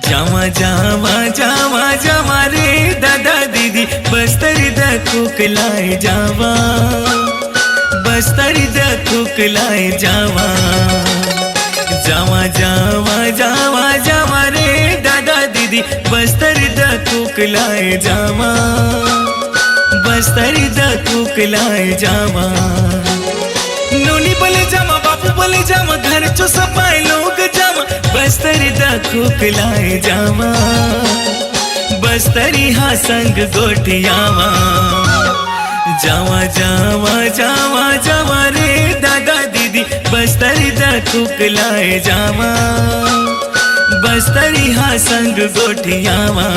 जावा जावा जावा जावा रे दादा दीदी बस्तरी द कुकलाए जावा बस्तरी द कुकलाए जावा जावा जावा जावा जावा रे दादा दीदी बस्तरी द कुकलाए जावा बस्तरी द कुकलाए जावा नोनी बोले जामा बापू बोले जामा घर चो सफाई लोग जामा बस्तरी द कुकलाए जावा बस्तरी हा संग गोटियावा जावा जावा जावा जावा रे दादा दीदी बस्तरी द कुकलाए जावा बस्तरी हा संग गोटियावा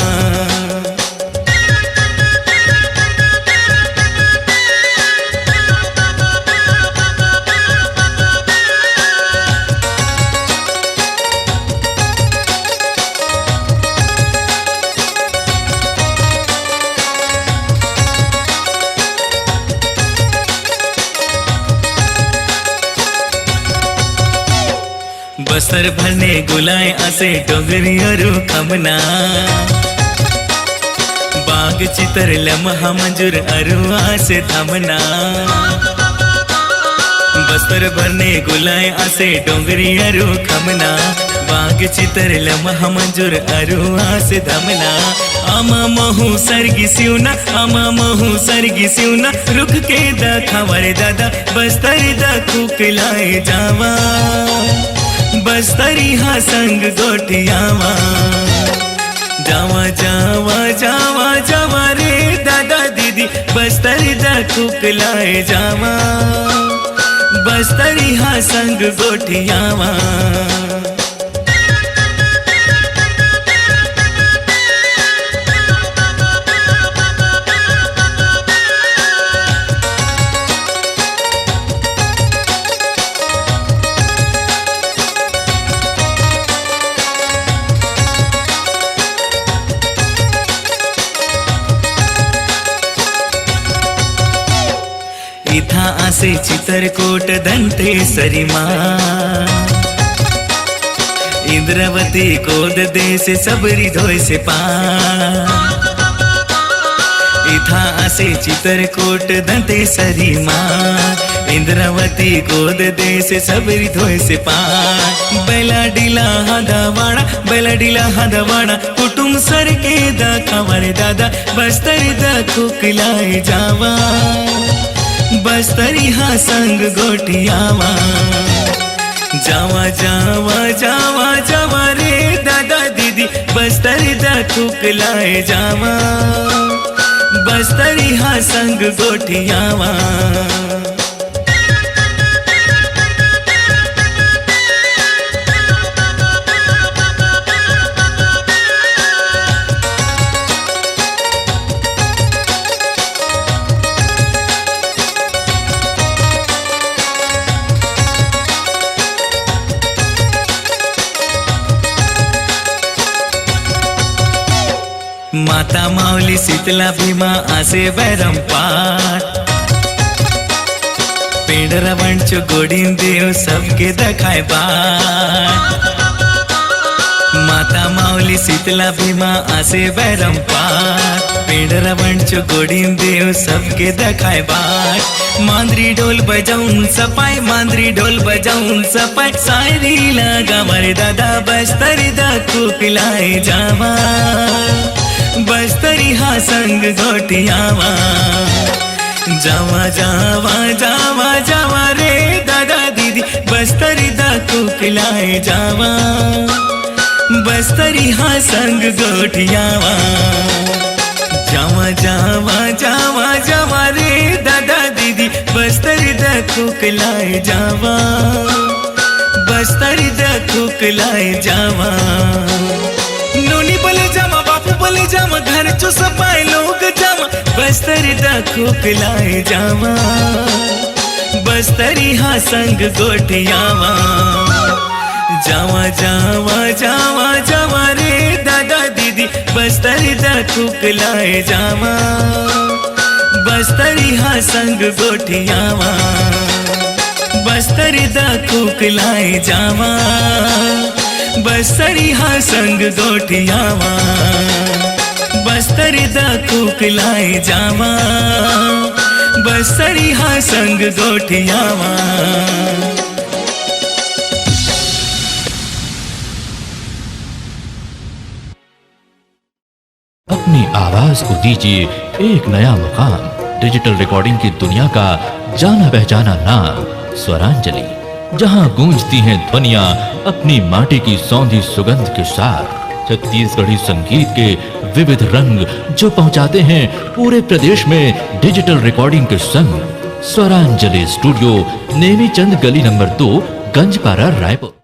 बस्तर भरने गुलाय असे डोंगरी अरु खमना बाग चितर लम्हा मंजूर अरु आसे थमना बस्तर भरने गुलाय असे डोंगरी अरु खमना बाग चितर लम्हा मंजूर अरु आसे थमना आमा महू सरगी सिउना आमा महू सरगी सिउना रुक के द खबर दादा बस्तर द कुकलाए जावा बस्तरी हा संग गोटियावा जावा जावा जावा जावा रे दादा दीदी बस्तरी द कुकलाए जावा बस्तरी हा संग गोटियावा इथा आसे चित्रकोट दंते सरिमा इंद्रवती कोद देश सबरी धोय से पार इथा आसे चित्रकोट दंते सरिमा इंद्रवती कोद देश सबरी धोय से पार बैला डिला हदवाड़ा कुटुंब सर के दा खबर दादा बस्तरी द कुकलाए जावा बस्तरी हा संग गोटियावा जावा जावा जावा जावा रे दादा दीदी बस्तरी द कुकलाए जावा बस्तरी हा संग गोटियावा माता माऊली शीतला भीमा आसे बैरम पाठ पेड़ वंच गोड़ीन देव सबके दखाए बाट माता माऊली शीतला भीमा आसे बैरम पाठ पेड़ वंच गोड़ीन देव सबके दखाए बाट मांद्री ढोल बजाऊन सपाई मांद्री ढोल बजाऊन सपाई सायरी लगा मरे दादा बस्तरी द कुकलाए जावा बस्तरी हा संग गोटियावा जावा जावा जावा जावा रे दादा दीदी बस्तरी द कुकलाए जावा बस्तरी हा संग गोटियावा जावा जावा जावा जावा रे दादा दीदी बस्तरी द कुकलाए जावा बस्तरी द कुकलाए जावा नोनी बोले जामा बापू बोले जामा घर चो सफाई लोग जामा बस्तरी द कुकलाए जावा बस्तरी हा संग गोटियावा जावा जावा जावा जावा रे दादा दीदी बस्तरी द कुकलाए जावा बस्तरी हा संग गोटियावा बस्तरी द कुकलाए जावा बस्तरी हा संग गोठियावा बस्तरी दा कुकलाई जावा बस्तरी हा संग गोठियावा। अपनी आवाज को दीजिए एक नया मुकाम। डिजिटल रिकॉर्डिंग की दुनिया का जाना पहचाना नाम स्वरांजलि, जहां गूंजती हैं ध्वनियां अपनी माटी की सौंधी सुगंध के साथ। छत्तीसगढ़ी संगीत के विविध रंग जो पहुंचाते हैं पूरे प्रदेश में डिजिटल रिकॉर्डिंग के संग। स्वरांजलि स्टूडियो, नेमीचंद गली नंबर 2, गंजपारा, रायपुर।